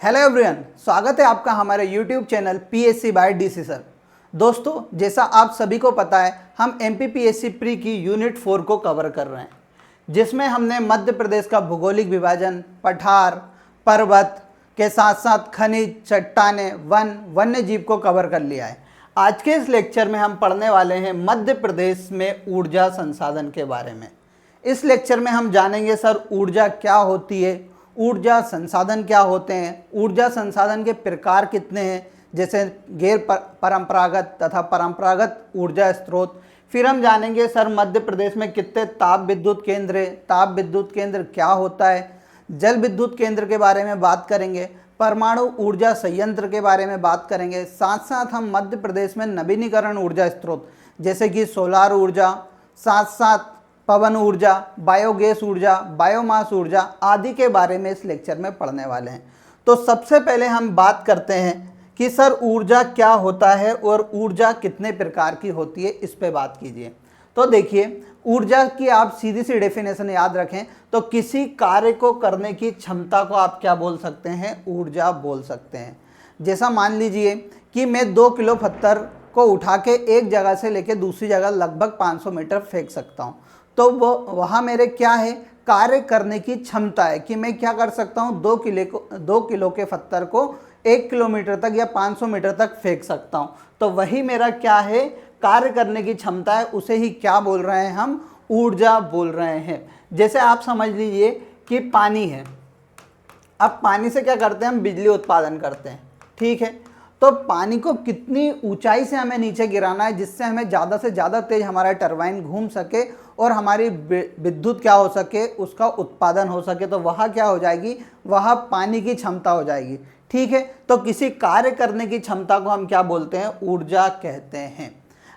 Hello everyone, स्वागत है आपका हमारे YouTube channel PSC by DC sir. दोस्तों, जैसा आप सभी को पता है, हम एमपीपीएससी प्री की यूनिट 4 को कवर कर रहे हैं, जिसमें हमने मध्य प्रदेश का भौगोलिक विभाजन, पठार, पर्वत के साथ साथ खनिज, चट्टानें, वन्य जीव को कवर कर लिया है। आज के इस लेक्चर में हम पढ़ने वाले हैं मध्य प्रदेश में ऊर्जा संसाधन के बारे में। इस लेक्चर में हम जानेंगे सर ऊर्जा क्या होती है, ऊर्जा संसाधन क्या होते हैं, ऊर्जा संसाधन के प्रकार कितने हैं, जैसे गैर परंपरागत तथा परंपरागत ऊर्जा स्रोत। फिर हम जानेंगे सर मध्य प्रदेश में कितने ताप विद्युत केंद्र है, ताप विद्युत केंद्र क्या होता है, जल विद्युत केंद्र के बारे में बात करेंगे, परमाणु ऊर्जा संयंत्र के बारे में बात करेंगे। साथ साथ हम मध्य प्रदेश में नवीनीकरण ऊर्जा स्रोत जैसे कि सोलार ऊर्जा, साथ साथ पवन ऊर्जा, बायोगैस ऊर्जा, बायोमास ऊर्जा आदि के बारे में इस लेक्चर में पढ़ने वाले हैं। तो सबसे पहले हम बात करते हैं कि सर ऊर्जा क्या होता है और ऊर्जा कितने प्रकार की होती है, इस पे बात कीजिए। तो देखिए, ऊर्जा की आप सीधी सी डेफिनेशन याद रखें तो किसी कार्य को करने की क्षमता को आप क्या बोल सकते हैं, ऊर्जा बोल सकते हैं। जैसा मान लीजिए कि मैं 2 किलो पत्थर को उठा के एक जगह से लेकर दूसरी जगह लगभग 500 मीटर फेंक सकता हूँ, तो वो वहाँ मेरे क्या है, कार्य करने की क्षमता है कि मैं क्या कर सकता हूँ, 2 किलो के पत्थर को 1 किलोमीटर तक या 500 मीटर तक फेंक सकता हूँ। तो वही मेरा क्या है, कार्य करने की क्षमता है, उसे ही क्या बोल रहे हैं हम, ऊर्जा बोल रहे हैं। जैसे आप समझ लीजिए कि पानी है, अब पानी से क्या करते हैं, हम बिजली उत्पादन करते हैं, ठीक है। तो पानी को कितनी ऊंचाई से हमें नीचे गिराना है जिससे हमें ज़्यादा से ज़्यादा तेज हमारा टरबाइन घूम सके और हमारी विद्युत क्या हो सके, उसका उत्पादन हो सके, तो वह क्या हो जाएगी, वह पानी की क्षमता हो जाएगी, ठीक है। तो किसी कार्य करने की क्षमता को हम क्या बोलते हैं, ऊर्जा कहते हैं।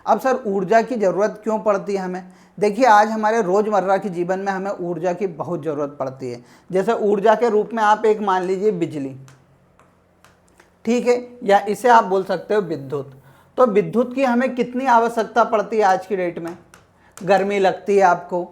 अब सर ऊर्जा की ज़रूरत क्यों पड़ती है हमें? देखिए, आज हमारे रोज़मर्रा के जीवन में हमें ऊर्जा की बहुत ज़रूरत पड़ती है। जैसे ऊर्जा के रूप में आप एक मान लीजिए बिजली, ठीक है, या इसे आप बोल सकते हो विद्युत। तो विद्युत की हमें कितनी आवश्यकता पड़ती है आज की डेट में? गर्मी लगती है आपको,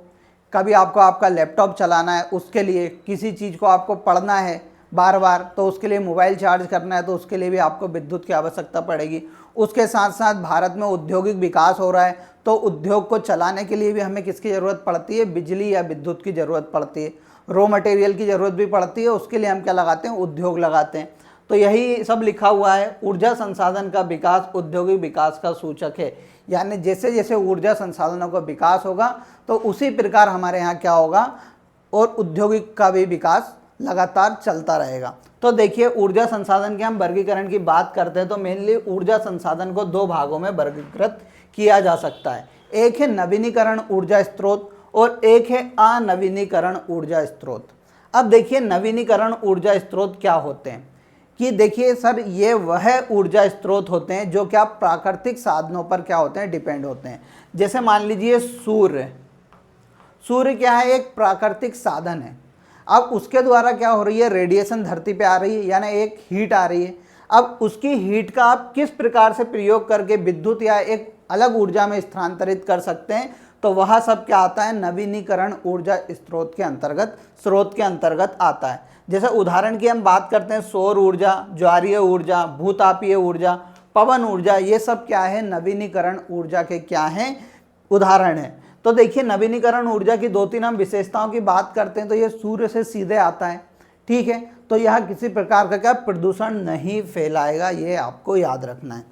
कभी आपको आपका लैपटॉप चलाना है, उसके लिए किसी चीज़ को आपको पढ़ना है बार बार, तो उसके लिए मोबाइल चार्ज करना है, तो उसके लिए भी आपको विद्युत की आवश्यकता पड़ेगी। उसके साथ साथ भारत में औद्योगिक विकास हो रहा है, तो उद्योग को चलाने के लिए भी हमें किसकी ज़रूरत पड़ती है, बिजली या विद्युत की ज़रूरत पड़ती है। रॉ मटेरियल की ज़रूरत भी पड़ती है, उसके लिए हम क्या लगाते हैं, उद्योग लगाते हैं। तो यही सब लिखा हुआ है, ऊर्जा संसाधन का विकास औद्योगिक विकास का सूचक है। यानी जैसे जैसे ऊर्जा संसाधनों का विकास होगा तो उसी प्रकार हमारे यहाँ क्या होगा, और औद्योगिक का भी विकास लगातार चलता रहेगा। तो देखिए, ऊर्जा संसाधन के हम वर्गीकरण की बात करते हैं तो मेनली ऊर्जा संसाधन को 2 भागों में वर्गीकृत किया जा सकता है। एक है नवीनीकरण ऊर्जा स्रोत और एक है अनवीनीकरण ऊर्जा स्रोत। अब देखिए, नवीनीकरण ऊर्जा स्रोत क्या होते हैं कि देखिए सर, ये वह ऊर्जा स्रोत होते हैं जो क्या प्राकृतिक साधनों पर क्या होते हैं, डिपेंड होते हैं। जैसे मान लीजिए सूर्य क्या है, एक प्राकृतिक साधन है। अब उसके द्वारा क्या हो रही है, रेडिएशन धरती पे आ रही है, यानी एक हीट आ रही है। अब उसकी हीट का आप किस प्रकार से प्रयोग करके विद्युत या एक अलग ऊर्जा में स्थानांतरित कर सकते हैं, तो वह सब क्या आता है, नवीनीकरण ऊर्जा स्रोत के अंतर्गत आता है। जैसे उदाहरण की हम बात करते हैं, सौर ऊर्जा, ज्वारीय ऊर्जा, भूतापीय ऊर्जा, पवन ऊर्जा, ये सब क्या है, नवीनीकरण ऊर्जा के क्या हैं, उदाहरण है। तो देखिए, नवीनीकरण ऊर्जा की 2-3 हम विशेषताओं की बात करते हैं तो ये सूर्य से सीधे आता है, ठीक है। तो यह किसी प्रकार का क्या प्रदूषण नहीं फैलाएगा, ये आपको याद रखना है।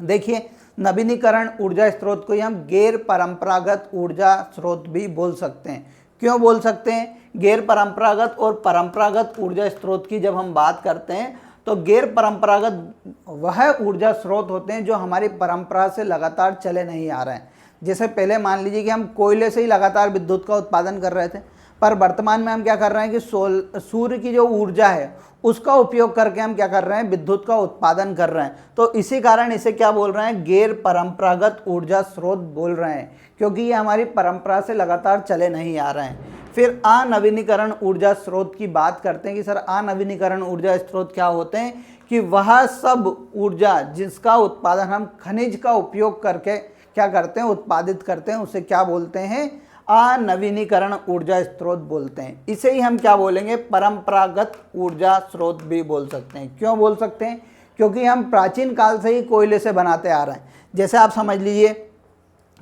देखिए, नवीनीकरण ऊर्जा स्रोत को हम गैर परंपरागत ऊर्जा स्रोत भी बोल सकते हैं। क्यों बोल सकते हैं? गैर परंपरागत और परंपरागत ऊर्जा स्रोत की जब हम बात करते हैं तो गैर परंपरागत वह ऊर्जा स्रोत होते हैं जो हमारी परंपरा से लगातार चले नहीं आ रहे हैं। जैसे पहले मान लीजिए कि हम कोयले से ही लगातार विद्युत का उत्पादन कर रहे थे, पर वर्तमान में हम क्या कर रहे हैं कि सूर्य की जो ऊर्जा है उसका उपयोग करके हम क्या कर रहे हैं, विद्युत का उत्पादन कर रहे हैं। तो इसी कारण इसे क्या बोल रहे हैं, गैर परंपरागत ऊर्जा स्रोत बोल रहे हैं, क्योंकि ये हमारी परंपरा से लगातार चले नहीं आ रहे हैं। फिर अनवीनीकरण ऊर्जा स्रोत की बात करते हैं कि सर अनवीनीकरण ऊर्जा स्रोत क्या होते हैं, कि वह सब ऊर्जा जिसका उत्पादन हम खनिज का उपयोग करके क्या करते हैं, उत्पादित करते हैं, उसे क्या बोलते हैं, अनवीनीकरण ऊर्जा स्रोत बोलते हैं। इसे ही हम क्या बोलेंगे, परंपरागत ऊर्जा स्रोत भी बोल सकते हैं। क्यों बोल सकते हैं, क्योंकि हम प्राचीन काल से ही कोयले से बनाते आ रहे हैं। जैसे आप समझ लीजिए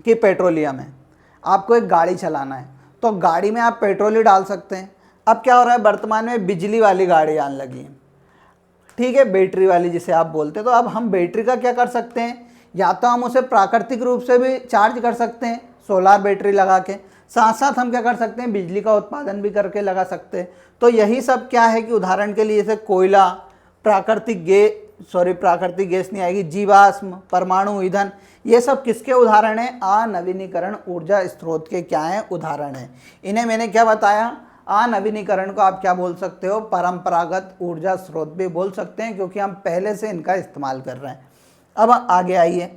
कि पेट्रोलियम है, आपको एक गाड़ी चलाना है तो गाड़ी में आप पेट्रोल ही डाल सकते हैं। अब क्या हो रहा है, वर्तमान में बिजली वाली गाड़ी आने लगी है, ठीक है, बैटरी वाली जिसे आप बोलते हैं। तो अब हम बैटरी का क्या कर सकते हैं, या तो हम उसे प्राकृतिक रूप से भी चार्ज कर सकते हैं सोलार बैटरी लगा के, साथ साथ हम क्या कर सकते हैं, बिजली का उत्पादन भी करके लगा सकते हैं। तो यही सब क्या है कि उदाहरण के लिए जैसे कोयला, प्राकृतिक गैस नहीं आएगी, जीवाश्म, परमाणु ईंधन, ये सब किसके उदाहरण हैं, अनवीनीकरण ऊर्जा स्रोत के क्या हैं, उदाहरण हैं। इन्हें मैंने क्या बताया, अनवीनीकरण को आप क्या बोल सकते हो, परंपरागत ऊर्जा स्रोत भी बोल सकते हैं, क्योंकि हम पहले से इनका इस्तेमाल कर रहे हैं। अब आगे आइए,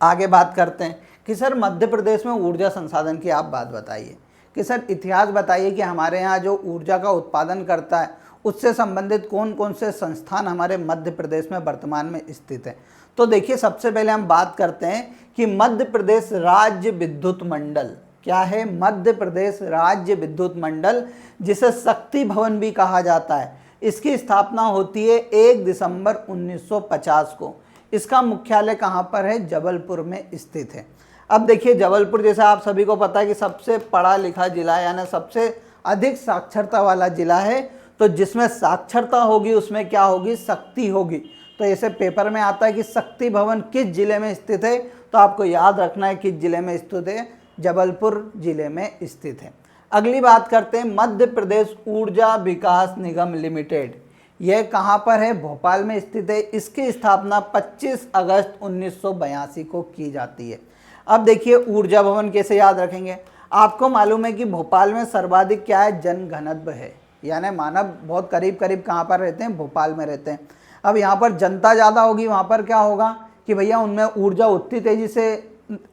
आगे बात करते हैं कि सर मध्य प्रदेश में ऊर्जा संसाधन की आप बात बताइए कि सर इतिहास बताइए कि हमारे यहाँ जो ऊर्जा का उत्पादन करता है उससे संबंधित कौन कौन से संस्थान हमारे मध्य प्रदेश में वर्तमान में स्थित हैं। तो देखिए, सबसे पहले हम बात करते हैं कि मध्य प्रदेश राज्य विद्युत मंडल क्या है, मध्य प्रदेश राज्य विद्युत मंडल, जिसे शक्ति भवन भी कहा जाता है। इसकी स्थापना होती है 1 दिसंबर 1950 को। इसका मुख्यालय कहाँ पर है, जबलपुर में स्थित है। अब देखिए, जबलपुर जैसे आप सभी को पता है कि सबसे पढ़ा लिखा जिला है, यानी सबसे अधिक साक्षरता वाला जिला है। तो जिसमें साक्षरता होगी उसमें क्या होगी, शक्ति होगी। तो ऐसे पेपर में आता है कि शक्ति भवन किस जिले में स्थित है, तो आपको याद रखना है किस जिले में स्थित है, जबलपुर जिले में स्थित है। अगली बात करते हैं, मध्य प्रदेश ऊर्जा विकास निगम लिमिटेड, यह कहाँ पर है, भोपाल में स्थित है। इसकी स्थापना 25 अगस्त 1982 को की जाती है। अब देखिए, ऊर्जा भवन कैसे याद रखेंगे, आपको मालूम है कि भोपाल में सर्वाधिक क्या है, जनघनत्व है, यानी मानव बहुत करीब करीब कहाँ पर रहते हैं, भोपाल में रहते हैं। अब यहाँ पर जनता ज़्यादा होगी, वहाँ पर क्या होगा कि भैया उनमें ऊर्जा उतनी तेज़ी से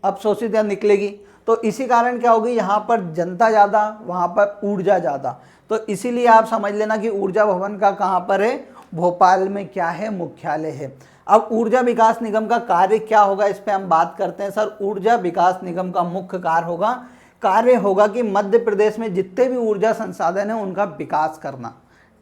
अवशोषित या निकलेगी। तो इसी कारण क्या होगी, यहाँ पर जनता ज़्यादा, वहाँ पर ऊर्जा ज़्यादा। तो इसीलिए आप समझ लेना कि ऊर्जा भवन का कहाँ पर है, भोपाल में क्या है, मुख्यालय है। अब ऊर्जा विकास निगम का कार्य क्या होगा, इस पर हम बात करते हैं। सर, ऊर्जा विकास निगम का मुख्य कार्य होगा कि मध्य प्रदेश में जितने भी ऊर्जा संसाधन हैं उनका विकास करना,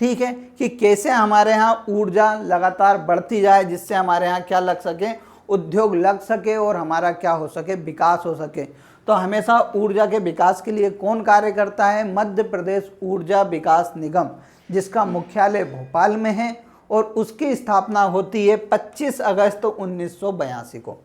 ठीक है, कि कैसे हमारे यहाँ ऊर्जा लगातार बढ़ती जाए, जिससे हमारे यहाँ क्या लग सके, उद्योग लग सके और हमारा क्या हो सके, विकास हो सके। तो हमेशा ऊर्जा के विकास के लिए कौन कार्य करता है, मध्य प्रदेश ऊर्जा विकास निगम, जिसका मुख्यालय भोपाल में है और उसकी स्थापना होती है 25 अगस्त 1982 को,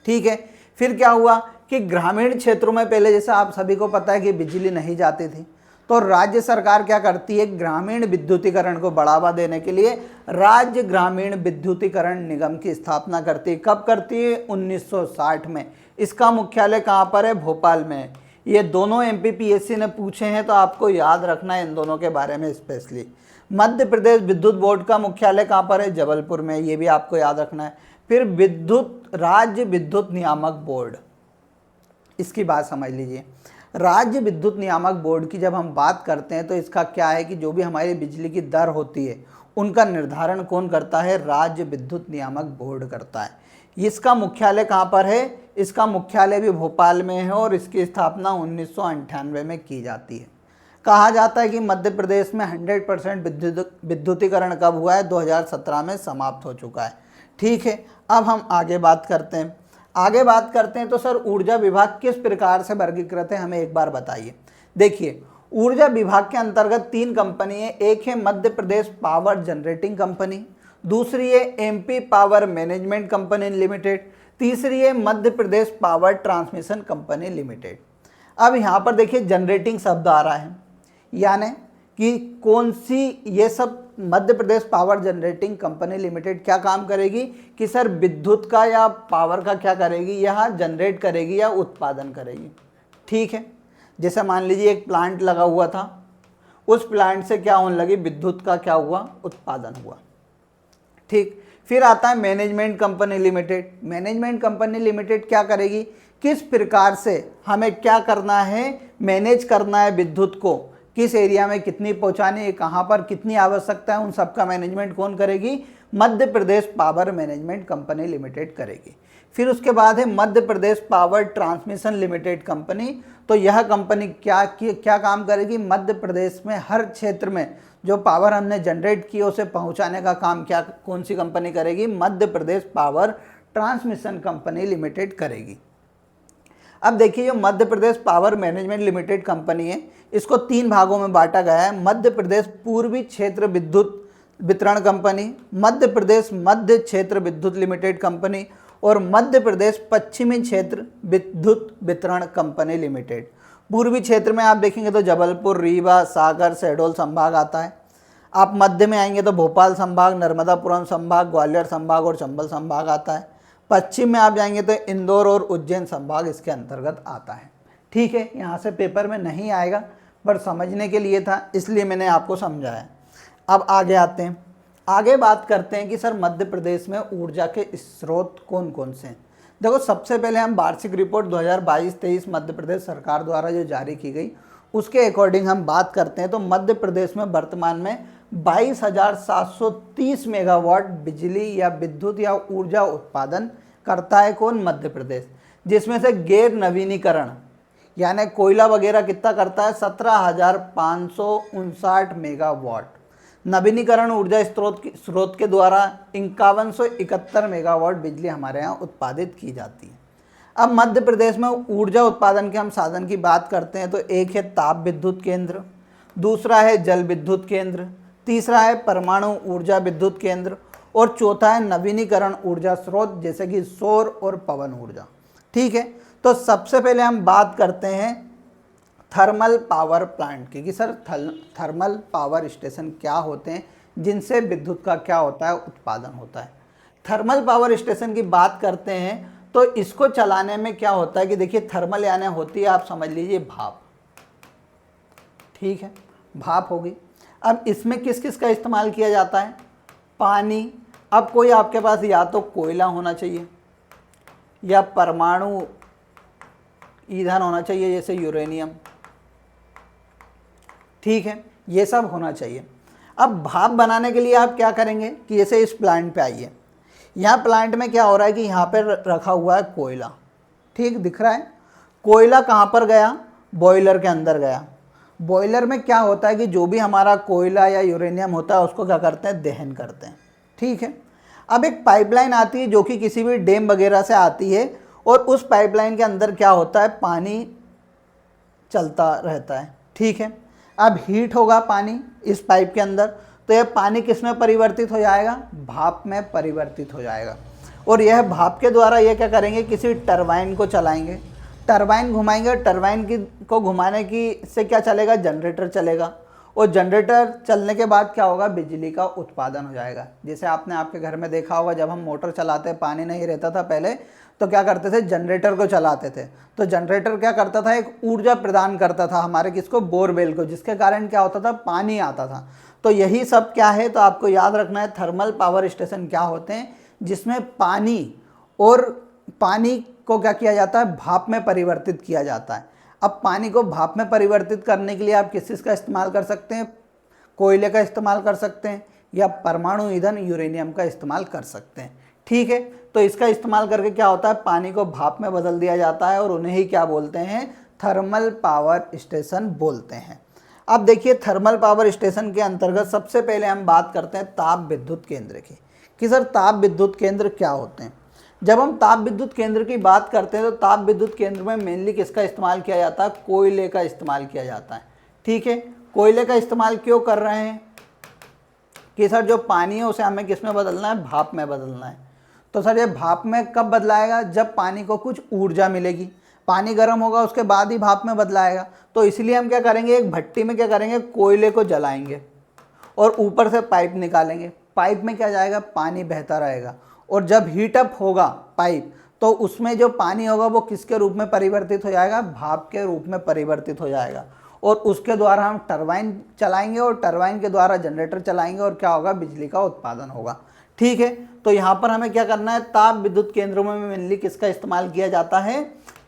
ठीक है। फिर क्या हुआ कि ग्रामीण क्षेत्रों में पहले जैसा आप सभी को पता है कि बिजली नहीं जाती थी, तो राज्य सरकार क्या करती है, ग्रामीण विद्युतीकरण को बढ़ावा देने के लिए राज्य ग्रामीण विद्युतीकरण निगम की स्थापना करती है। कब करती है, 1960 में। इसका मुख्यालय कहाँ पर है, भोपाल में है। ये दोनों एमपीपीएससी ने पूछे हैं, तो आपको याद रखना है इन दोनों के बारे में स्पेशली। मध्य प्रदेश विद्युत बोर्ड का मुख्यालय कहाँ पर है, जबलपुर में, ये भी आपको याद रखना है। फिर राज्य विद्युत नियामक बोर्ड, इसकी बात समझ लीजिए। राज्य विद्युत नियामक बोर्ड की जब हम बात करते हैं तो इसका क्या है कि जो भी हमारी बिजली की दर होती है उनका निर्धारण कौन करता है, राज्य विद्युत नियामक बोर्ड करता है। इसका मुख्यालय कहाँ पर है, इसका मुख्यालय भी भोपाल में है और इसकी स्थापना 1998 में की जाती है। कहा जाता है कि मध्य प्रदेश में 100% विद्युतीकरण कब हुआ है, 2017 में समाप्त हो चुका है, ठीक है। अब हम आगे बात करते हैं। तो सर, ऊर्जा विभाग किस प्रकार से वर्गीकृत है, हमें एक बार बताइए। देखिए, ऊर्जा विभाग के अंतर्गत 3 कंपनी है। एक है Madhya Pradesh power generating company, दूसरी है MP power management company limited, तीसरी है Madhya Pradesh power transmission company limited. अब यहाँ पर देखिए जनरेटिंग शब्द आ रहा है, यानी कि कौन सी, ये सब Madhya Pradesh power generating company limited क्या काम करेगी कि सर विद्युत का या पावर का क्या करेगी, यहाँ जनरेट करेगी या उत्पादन करेगी, ठीक है। जैसे मान लीजिए एक प्लांट लगा हुआ था, उस प्लांट से क्या होने लगी, विद्युत का क्या हुआ, उत्पादन हुआ, ठीक। फिर आता है management company limited. Management company limited क्या करेगी, किस प्रकार से हमें क्या करना है, मैनेज करना है विद्युत को, किस एरिया में कितनी पहुंचानी है, कहाँ पर कितनी आवश्यकता है, उन सब का मैनेजमेंट कौन करेगी? Madhya Pradesh power management company limited करेगी। फिर उसके बाद है Madhya Pradesh power transmission limited company. तो यह कंपनी क्या काम करेगी? मध्य प्रदेश में हर क्षेत्र में जो पावर हमने जनरेट की उसे पहुंचाने का काम कौन सी कंपनी करेगी? Madhya Pradesh power transmission company limited करेगी। अब देखिए, जो Madhya Pradesh power management limited company है, इसको 3 भागों में बांटा गया है। मध्य प्रदेश पूर्वी क्षेत्र विद्युत वितरण कंपनी, मध्य प्रदेश मध्य क्षेत्र विद्युत लिमिटेड कंपनी और मध्य प्रदेश पश्चिमी क्षेत्र विद्युत वितरण कंपनी लिमिटेड। पूर्वी क्षेत्र में आप देखेंगे तो जबलपुर, रीवा, सागर, शहडोल संभाग आता है। आप मध्य में आएंगे तो भोपाल संभाग, नर्मदापुरम संभाग, ग्वालियर संभाग और चंबल संभाग आता है। पश्चिम में आप जाएंगे तो इंदौर और उज्जैन संभाग इसके अंतर्गत आता है। ठीक है, यहाँ से पेपर में नहीं आएगा पर समझने के लिए था, इसलिए मैंने आपको समझाया। अब आगे आते हैं, आगे बात करते हैं कि सर मध्य प्रदेश में ऊर्जा के स्रोत कौन कौन से हैं। देखो, सबसे पहले हम वार्षिक रिपोर्ट 2022-23 मध्य प्रदेश सरकार द्वारा जो जारी की गई उसके अकॉर्डिंग हम बात करते हैं तो मध्य प्रदेश में वर्तमान में 22,730 मेगावाट बिजली या विद्युत या ऊर्जा उत्पादन करता है कौन? मध्य प्रदेश। जिसमें से गैर नवीनीकरण यानी कोयला वगैरह कितना करता है? 17,559 मेगावाट। नवीनीकरण ऊर्जा स्रोत के द्वारा 5171 मेगावाट बिजली हमारे यहाँ उत्पादित की जाती है। अब मध्य प्रदेश में ऊर्जा उत्पादन के हम साधन की बात करते हैं तो एक है ताप विद्युत केंद्र, दूसरा है जल विद्युत केंद्र, तीसरा है परमाणु ऊर्जा विद्युत केंद्र और चौथा है नवीनीकरण ऊर्जा स्रोत जैसे कि सौर और पवन ऊर्जा। ठीक है, तो सबसे पहले हम बात करते हैं थर्मल पावर प्लांट की कि सर थर्मल पावर स्टेशन क्या होते हैं जिनसे विद्युत का क्या होता है? उत्पादन होता है। थर्मल पावर स्टेशन की बात करते हैं तो इसको चलाने में क्या होता है कि देखिए, थर्मल यानी होती है, आप समझ लीजिए, भाप। ठीक है, भाप होगी। अब इसमें किस किस का इस्तेमाल किया जाता है? पानी। अब कोई आपके पास या तो कोयला होना चाहिए या परमाणु ईंधन होना चाहिए जैसे यूरेनियम। ठीक है, ये सब होना चाहिए। अब भाप बनाने के लिए आप क्या करेंगे कि जैसे इस प्लांट पे आइए, यहाँ प्लांट में क्या हो रहा है कि यहाँ पर रखा हुआ है कोयला। ठीक दिख रहा है? कोयला कहाँ पर गया? बॉयलर के अंदर गया। बॉयलर में क्या होता है कि जो भी हमारा कोयला या यूरेनियम होता है उसको क्या करते हैं? दहन करते हैं। ठीक है, अब एक पाइपलाइन आती है जो कि किसी भी डैम वगैरह से आती है और उस पाइपलाइन के अंदर क्या होता है? पानी चलता रहता है। ठीक है, अब हीट होगा पानी इस पाइप के अंदर तो यह पानी किस में परिवर्तित हो जाएगा? भाप में परिवर्तित हो जाएगा। और यह भाप के द्वारा यह क्या करेंगे? किसी टरबाइन को चलाएंगे, टरबाइन घुमाएंगे। टरबाइन को घुमाने की से क्या चलेगा? जनरेटर चलेगा और जनरेटर चलने के बाद क्या होगा? बिजली का उत्पादन हो जाएगा। जैसे आपने आपके घर में देखा होगा, जब हम मोटर चलाते पानी नहीं रहता था पहले तो क्या करते थे? जनरेटर को चलाते थे। तो जनरेटर क्या करता था? एक ऊर्जा प्रदान करता था हमारे किसको? बोरवेल को, जिसके कारण क्या होता था? पानी आता था। तो यही सब क्या है, तो आपको याद रखना है थर्मल पावर स्टेशन क्या होते हैं जिसमें पानी और पानी को क्या किया जाता है? भाप में परिवर्तित किया जाता है। अब पानी को भाप में परिवर्तित करने के लिए आप किस चीज़ का इस्तेमाल कर सकते हैं? कोयले का इस्तेमाल कर सकते हैं या परमाणु ईंधन यूरेनियम का इस्तेमाल कर सकते हैं। ठीक है, तो इसका इस्तेमाल करके क्या होता है? पानी को भाप में बदल दिया जाता है और उन्हें ही क्या बोलते हैं? थर्मल पावर स्टेशन बोलते हैं। अब देखिए, थर्मल पावर स्टेशन के अंतर्गत सबसे पहले हम बात करते हैं ताप विद्युत केंद्र की कि सर ताप विद्युत केंद्र क्या होते हैं। जब हम ताप विद्युत केंद्र की बात करते हैं तो ताप विद्युत केंद्र में मेनली किसका इस्तेमाल किया जाता है? कोयले का इस्तेमाल किया जाता है। ठीक है, कोयले का इस्तेमाल क्यों कर रहे हैं कि सर जो पानी है उसे हमें किस में बदलना है? भाप में बदलना है। तो सर ये भाप में कब बदलाएगा? जब पानी को कुछ ऊर्जा मिलेगी, पानी गर्म होगा उसके बाद ही भाप में बदलाएगा। तो इसलिए हम क्या करेंगे? एक भट्टी में क्या करेंगे? कोयले को जलाएंगे और ऊपर से पाइप निकालेंगे। पाइप में क्या जाएगा? पानी बहता रहेगा और जब हीटअप होगा पाइप तो उसमें जो पानी होगा वो किसके रूप में परिवर्तित हो जाएगा? भाप के रूप में परिवर्तित हो जाएगा और उसके द्वारा हम टरबाइन चलाएंगे और टरबाइन के द्वारा जनरेटर चलाएंगे और क्या होगा? बिजली का उत्पादन होगा। ठीक है, तो यहाँ पर हमें क्या करना है? ताप विद्युत केंद्रों में मेनली किसका इस्तेमाल किया जाता है?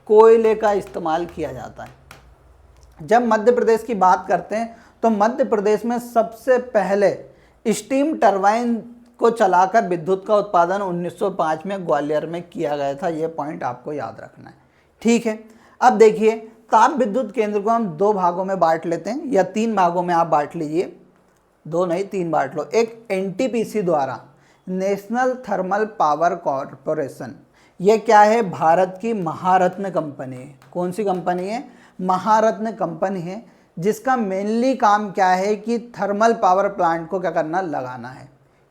कोयले का इस्तेमाल किया जाता है। जब मध्य प्रदेश की बात करते हैं तो मध्य प्रदेश में सबसे पहले स्टीम टरबाइन को चलाकर विद्युत का उत्पादन 1905 में ग्वालियर में किया गया था। ये पॉइंट आपको याद रखना है, ठीक है। अब देखिए, ताप विद्युत केंद्र को हम दो भागों में बांट लेते हैं, या तीन भागों में आप बांट लीजिए, दो नहीं तीन बांट लो। एक एनटीपीसी द्वारा, नेशनल थर्मल पावर कॉरपोरेशन, ये क्या है, भारत की महारत्न कंपनी है। कौन सी कंपनी है, महारत्न कंपनी है, जिसका मेनली काम क्या है कि थर्मल पावर प्लांट को क्या करना, लगाना है।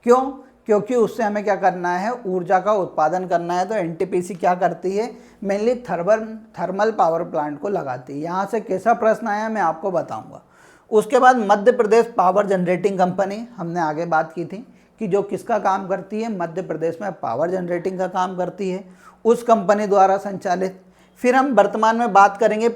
क्यों, क्योंकि उससे हमें क्या करना है, ऊर्जा का उत्पादन करना है। तो एनटीपीसी क्या करती है, मेनली थर्मल पावर प्लांट को लगाती है। यहाँ से कैसा प्रश्न आया मैं आपको बताऊंगा। उसके बाद Madhya Pradesh power generating company, हमने आगे बात की थी कि जो किसका काम करती है, मध्य प्रदेश में पावर जनरेटिंग का काम करती है, उस कंपनी द्वारा संचालित। फिर हम वर्तमान में बात करेंगे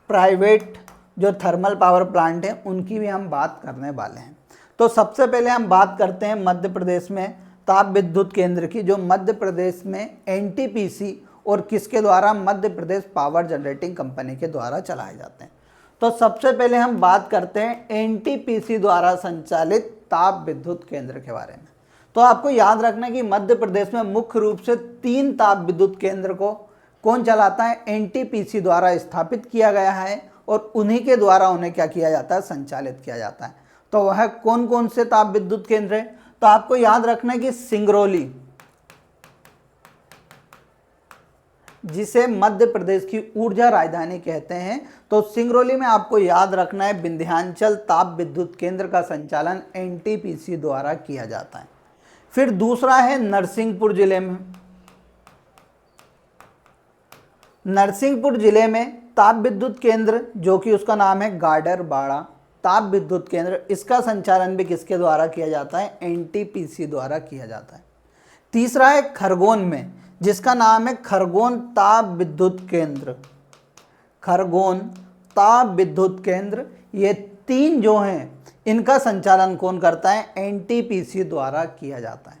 प्राइवेट जो थर्मल पावर प्लांट है उनकी भी हम बात करने वाले हैं। तो सबसे पहले हम बात करते हैं मध्य प्रदेश में ताप विद्युत केंद्र की, जो मध्य प्रदेश में एनटीपीसी और किसके द्वारा, Madhya Pradesh power generating company के द्वारा चलाए जाते हैं। तो सबसे पहले हम बात करते हैं एनटीपीसी द्वारा संचालित ताप विद्युत केंद्र के बारे में। तो आपको याद रखना है कि मध्य प्रदेश में मुख्य रूप से 3 ताप विद्युत केंद्र को कौन चलाता है, एनटीपीसी द्वारा स्थापित किया गया है, और उन्हीं के द्वारा उन्हें क्या किया जाता है, संचालित किया जाता है। तो वह कौन कौन से ताप विद्युत केंद्र है, तो आपको याद रखना है कि सिंगरौली, जिसे मध्य प्रदेश की ऊर्जा राजधानी कहते हैं, तो सिंगरौली में आपको याद रखना है विंध्याचल ताप विद्युत केंद्र का संचालन एनटीपीसी द्वारा किया जाता है। फिर दूसरा है नरसिंहपुर जिले में, नरसिंहपुर जिले में ताप विद्युत केंद्र, जो कि उसका नाम है गाडरबाड़ा ताप विद्युत केंद्र, इसका संचालन भी किसके द्वारा किया जाता है, एनटीपीसी द्वारा किया जाता है। तीसरा है खरगोन में, जिसका नाम है खरगोन ताप विद्युत केंद्र, खरगोन ताप विद्युत केंद्र। ये 3 जो हैं इनका संचालन कौन करता है, एनटीपीसी द्वारा किया जाता है।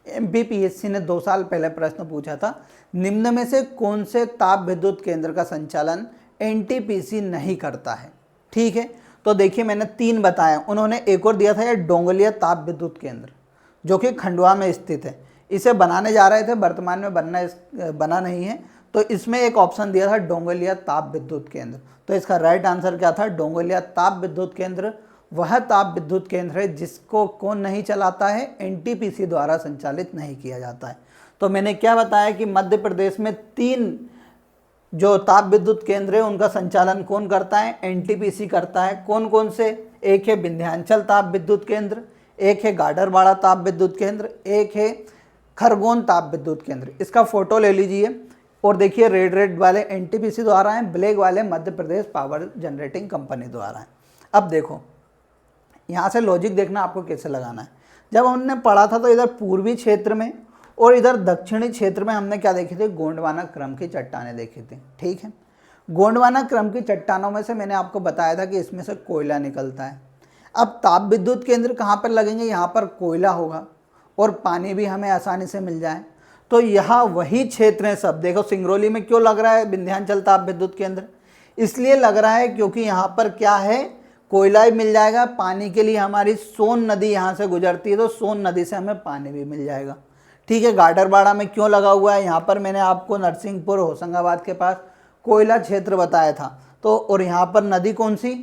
एमपीपीएससी ने 2 साल पहले प्रश्न पूछा था, निम्न में से कौन से ताप विद्युत केंद्र का संचालन एनटीपीसी नहीं करता है, ठीक है। तो देखिए मैंने 3 बताया, उन्होंने एक और दिया था ये डोंगलिया ताप विद्युत केंद्र, जो कि खंडवा में स्थित है। इसे बनाने जा रहे थे, वर्तमान में बना नहीं है। तो इसमें एक ऑप्शन दिया था डोंगलिया ताप विद्युत केंद्र, तो इसका राइट आंसर क्या था, डोंगलिया ताप विद्युत केंद्र। वह ताप विद्युत केंद्र है जिसको कौन नहीं चलाता है, एनटीपीसी द्वारा संचालित नहीं किया जाता है। तो मैंने क्या बताया कि मध्य प्रदेश में 3 जो ताप विद्युत केंद्र है उनका संचालन कौन करता है, एनटीपीसी करता है। कौन कौन से, एक है विंध्याचल ताप विद्युत केंद्र, एक है गाडरबाड़ा ताप विद्युत केंद्र, एक है खरगोन ताप विद्युत केंद्र। इसका फोटो ले लीजिए और देखिए, रेड वाले एनटीपीसी द्वारा हैं, ब्लैक वाले Madhya Pradesh power generating company द्वारा हैं। अब देखो यहाँ से लॉजिक देखना आपको कैसे लगाना है। जब हमने पढ़ा था तो इधर पूर्वी क्षेत्र में और इधर दक्षिणी क्षेत्र में हमने क्या देखी थी, गोंडवाना क्रम की चट्टानें देखी थी, ठीक है। गोंडवाना क्रम की चट्टानों में से मैंने आपको बताया था कि इसमें से कोयला निकलता है। अब ताप विद्युत केंद्र कहाँ पर लगेंगे, यहाँ पर कोयला होगा और पानी भी हमें आसानी से मिल जाए। तो यहाँ वही क्षेत्र है सब। देखो सिंगरौली में क्यों लग रहा है विंध्याचल ताप विद्युत केंद्र, इसलिए लग रहा है क्योंकि यहाँ पर क्या है, कोयला भी मिल जाएगा, पानी के लिए हमारी सोन नदी यहाँ से गुजरती है, तो सोन नदी से हमें पानी भी मिल जाएगा, ठीक है। गाडरबाड़ा में क्यों लगा हुआ है, यहाँ पर मैंने आपको नरसिंहपुर होशंगाबाद के पास कोयला क्षेत्र बताया था। तो और यहाँ पर नदी कौन सी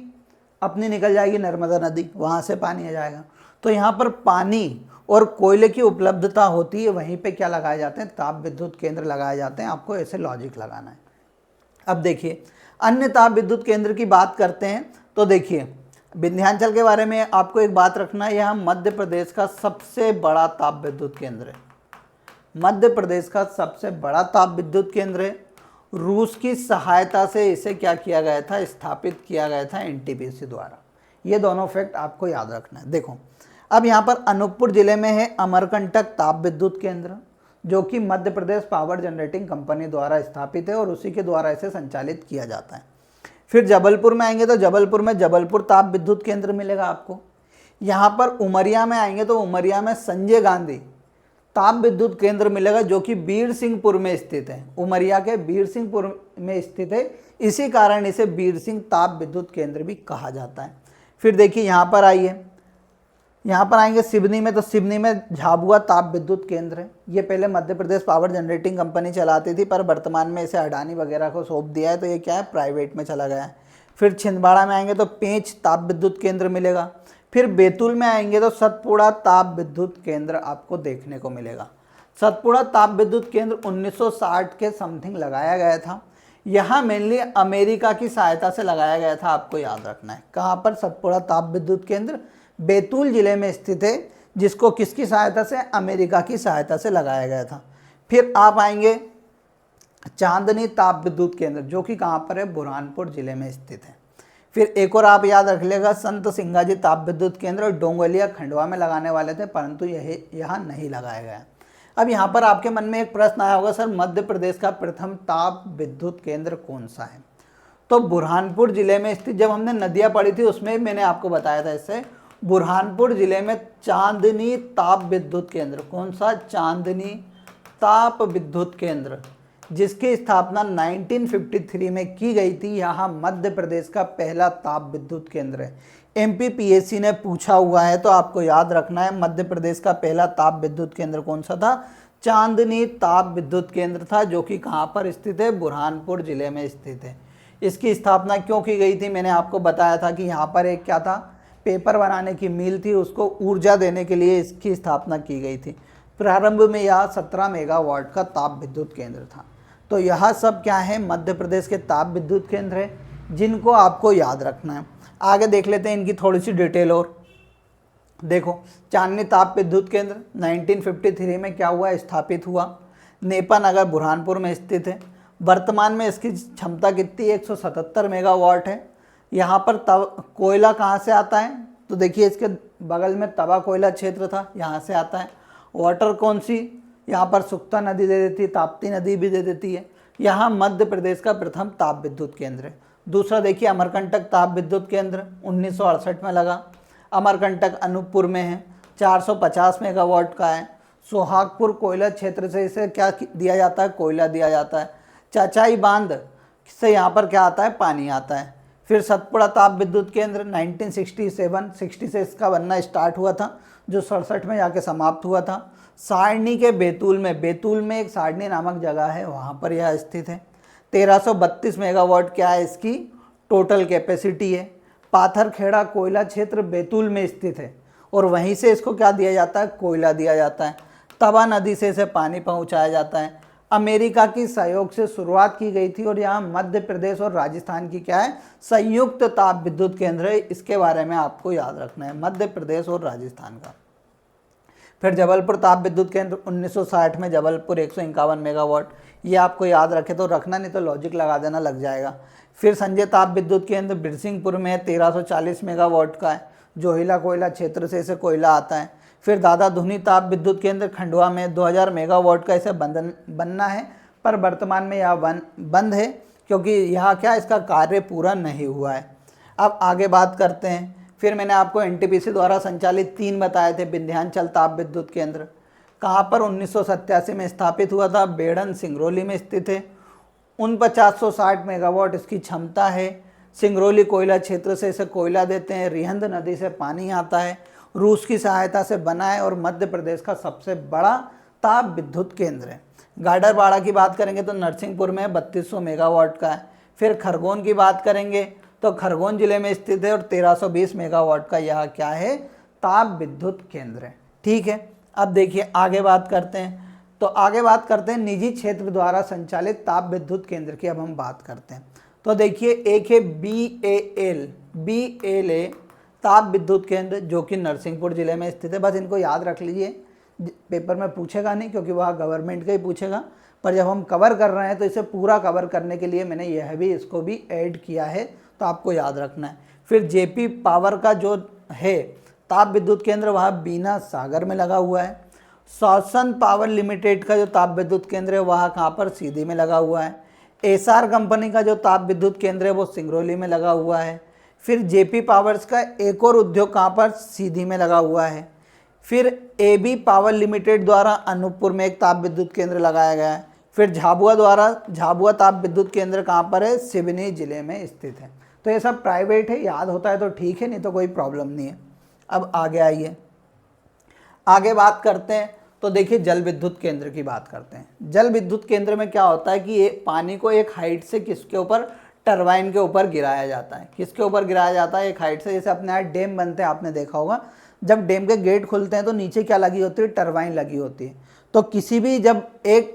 अपनी निकल जाएगी, नर्मदा नदी, वहाँ से पानी आ जाएगा। तो यहाँ पर पानी और कोयले की उपलब्धता होती है, वहीं पे क्या लगाए जाते हैं, ताप विद्युत केंद्र लगाए जाते हैं। आपको ऐसे लॉजिक लगाना है। अब देखिए अन्य ताप विद्युत केंद्र की बात करते हैं। तो देखिए विंध्याचल के बारे में आपको एक बात रखना है, यह मध्य प्रदेश का सबसे बड़ा ताप विद्युत केंद्र है, मध्य प्रदेश का सबसे बड़ा ताप विद्युत केंद्र है। रूस की सहायता से इसे क्या किया गया था, स्थापित किया गया था एनटीपीसी द्वारा। ये दोनों फैक्ट आपको याद रखना है। देखो अब यहाँ पर अनूपपुर जिले में है अमरकंटक ताप विद्युत केंद्र, जो कि Madhya Pradesh power generating company द्वारा स्थापित है और उसी के द्वारा इसे संचालित किया जाता है। फिर जबलपुर में आएंगे तो जबलपुर में जबलपुर ताप विद्युत केंद्र मिलेगा आपको। यहाँ पर उमरिया में आएंगे तो उमरिया में संजय गांधी ताप विद्युत केंद्र मिलेगा जो कि बीर सिंहपुर में स्थित है, उमरिया के बीर सिंहपुर में स्थित है, इसी कारण इसे बीर सिंह ताप विद्युत केंद्र भी कहा जाता है। फिर देखिए यहाँ पर आइए, यहाँ पर आएंगे सिवनी में, तो सिवनी में झाबुआ ताप विद्युत केंद्र है। ये पहले Madhya Pradesh power generating company चलाती थी, पर वर्तमान में इसे अडानी वगैरह को सौंप दिया है, तो ये क्या है, प्राइवेट में चला गया है। फिर छिंदवाड़ा में आएंगे तो पेंच ताप विद्युत केंद्र मिलेगा। फिर बैतूल में आएंगे तो सतपुड़ा ताप विद्युत केंद्र आपको देखने को मिलेगा। सतपुड़ा ताप विद्युत केंद्र 1960 के समथिंग लगाया गया था। यहाँ मेनली अमेरिका की सहायता से लगाया गया था, आपको याद रखना है। कहाँ पर? सतपुड़ा ताप विद्युत केंद्र बैतूल जिले में स्थित है, जिसको किसकी सहायता से? अमेरिका की सहायता से लगाया गया था। फिर आप आएंगे चांदनी ताप विद्युत केंद्र, जो कि कहाँ पर है? बुरहानपुर जिले में स्थित है। फिर एक और आप याद रख लेगा, संत सिंगाजी ताप विद्युत केंद्र डोंगलिया खंडवा में लगाने वाले थे, परंतु यह यहाँ नहीं लगाया गया। अब यहाँ पर आपके मन में एक प्रश्न आया होगा, सर मध्य प्रदेश का प्रथम ताप विद्युत केंद्र कौन सा है? तो बुरहानपुर जिले में स्थित, जब हमने नदियाँ पढ़ी थी उसमें मैंने आपको बताया था, इससे बुरहानपुर जिले में चांदनी ताप विद्युत केंद्र, कौन सा? चांदनी ताप विद्युत केंद्र, जिसकी स्थापना 1953 में की गई थी। यहाँ मध्य प्रदेश का पहला ताप विद्युत केंद्र है। एमपीपीएससी ने पूछा हुआ है, तो आपको याद रखना है मध्य प्रदेश का पहला ताप विद्युत केंद्र कौन सा था? चांदनी ताप विद्युत केंद्र था, जो कि कहाँ पर स्थित है? बुरहानपुर जिले में स्थित है। इसकी स्थापना क्यों की गई थी? मैंने आपको बताया था कि यहाँ पर एक क्या था, पेपर बनाने की मिल थी, उसको ऊर्जा देने के लिए इसकी स्थापना की गई थी। प्रारंभ में यह 17 मेगावाट का ताप विद्युत केंद्र था। तो यह सब क्या है? मध्य प्रदेश के ताप विद्युत केंद्र है, जिनको आपको याद रखना है। आगे देख लेते हैं इनकी थोड़ी सी डिटेल और। देखो, चांदनी ताप विद्युत केंद्र 1953 में क्या हुआ? स्थापित हुआ। नेपा नगर बुरहानपुर में स्थित है। वर्तमान में इसकी क्षमता कितनी? 177 मेगावाट है। यहाँ पर कोयला कहाँ से आता है? तो देखिए इसके बगल में तवा कोयला क्षेत्र था, यहाँ से आता है। वाटर कौन सी? यहाँ पर सुक्ता नदी दे देती है, ताप्ती नदी भी दे देती है। यहाँ मध्य प्रदेश का प्रथम ताप विद्युत केंद्र है। दूसरा देखिए अमरकंटक ताप विद्युत केंद्र 1968 में लगा। अमरकंटक अनूपपुर में है, 450 मेगावाट का है। सोहागपुर कोयला क्षेत्र से इसे क्या दिया जाता है? कोयला दिया जाता है। चाचाई बांध से यहाँ पर क्या आता है? पानी आता है। फिर सतपुड़ा ताप विद्युत केंद्र 1960 से इसका बनना स्टार्ट हुआ था, जो 67 में जाके समाप्त हुआ था। सारणी के बैतूल में एक सारणी नामक जगह है, वहाँ पर यह स्थित है। 1332 मेगावाट क्या है इसकी टोटल कैपेसिटी है। पाथरखेड़ा कोयला क्षेत्र बैतूल में स्थित है, और वहीं से इसको क्या दिया जाता है? कोयला दिया जाता है। तवा नदी से इसे पानी पहुँचाया जाता है। अमेरिका की सहयोग से शुरुआत की गई थी, और यहाँ मध्य प्रदेश और राजस्थान की क्या है? संयुक्त ताप विद्युत केंद्र है। इसके बारे में आपको याद रखना है, मध्य प्रदेश और राजस्थान का। फिर जबलपुर ताप विद्युत केंद्र 1960 में, जबलपुर 151 मेगावाट, ये आपको याद रखे तो रखना, नहीं तो लॉजिक लगा देना, लग जाएगा। फिर संजय ताप विद्युत केंद्र बिरसिंहपुर में 1340 मेगावाट का है, जोहिला कोयला क्षेत्र से इसे कोयला आता है। फिर दादा धुनी ताप विद्युत केंद्र खंडवा में 2000 मेगावाट का इसे बनना है, पर वर्तमान में यह बंद है, क्योंकि यहाँ क्या इसका कार्य पूरा नहीं हुआ है। अब आगे बात करते हैं। फिर मैंने आपको एनटीपीसी द्वारा संचालित 3 बताए थे विंध्याचल ताप विद्युत केंद्र, कहाँ पर? 1987 में स्थापित हुआ था, बेड़न सिंगरौली में स्थित है। 4960 मेगावाट इसकी क्षमता है। सिंगरौली कोयला क्षेत्र से इसे कोयला देते हैं, रिहंद नदी से पानी आता है, रूस की सहायता से बना है, और मध्य प्रदेश का सबसे बड़ा ताप विद्युत केंद्र है। गाडरवाड़ा की बात करेंगे तो नरसिंहपुर में 3200 मेगावाट का है। फिर खरगोन की बात करेंगे तो खरगोन जिले में स्थित है, और 1320 मेगावाट का यह क्या है? ताप विद्युत केंद्र है। ठीक है, अब देखिए आगे बात करते हैं। तो आगे बात करते हैं निजी क्षेत्र द्वारा संचालित ताप विद्युत केंद्र की। अब हम बात करते हैं, तो देखिए एक है BALA ताप विद्युत केंद्र, जो कि नरसिंहपुर जिले में स्थित है। बस इनको याद रख लीजिए, पेपर में पूछेगा नहीं, क्योंकि वह गवर्नमेंट का ही पूछेगा, पर जब हम कवर कर रहे हैं तो इसे पूरा कवर करने के लिए मैंने यह भी इसको भी ऐड किया है, तो आपको याद रखना है। फिर जेपी पावर का जो है ताप विद्युत केंद्र, वह बीना सागर में लगा हुआ है। शासन पावर लिमिटेड का जो ताप विद्युत केंद्र है, वह कहाँ पर? सीधी में लगा हुआ है। एसआर कंपनी का जो ताप विद्युत केंद्र है, वो सिंगरौली में लगा हुआ है। फिर जेपी पावर्स का एक और उद्योग कहाँ पर? सीधी में लगा हुआ है। फिर AB पावर लिमिटेड द्वारा अनूपपुर में एक ताप विद्युत केंद्र लगाया गया है। फिर झाबुआ ताप विद्युत केंद्र कहाँ पर है, सिवनी जिले में स्थित है। तो ये सब प्राइवेट है, याद होता है तो ठीक है, नहीं तो कोई प्रॉब्लम नहीं है। अब आगे आइए, आगे बात करते हैं। तो देखिए जल विद्युत केंद्र की बात करते हैं। जल विद्युत केंद्र में क्या होता है कि ये पानी को एक हाइट से किसके ऊपर, टरबाइन के ऊपर गिराया जाता है। किसके ऊपर गिराया जाता है, एक हाइट से। जैसे अपने यहाँ डैम बनते हैं, आपने देखा होगा, जब डैम के गेट खुलते हैं तो नीचे क्या लगी होती है, टरबाइन लगी होती है। तो किसी भी जब एक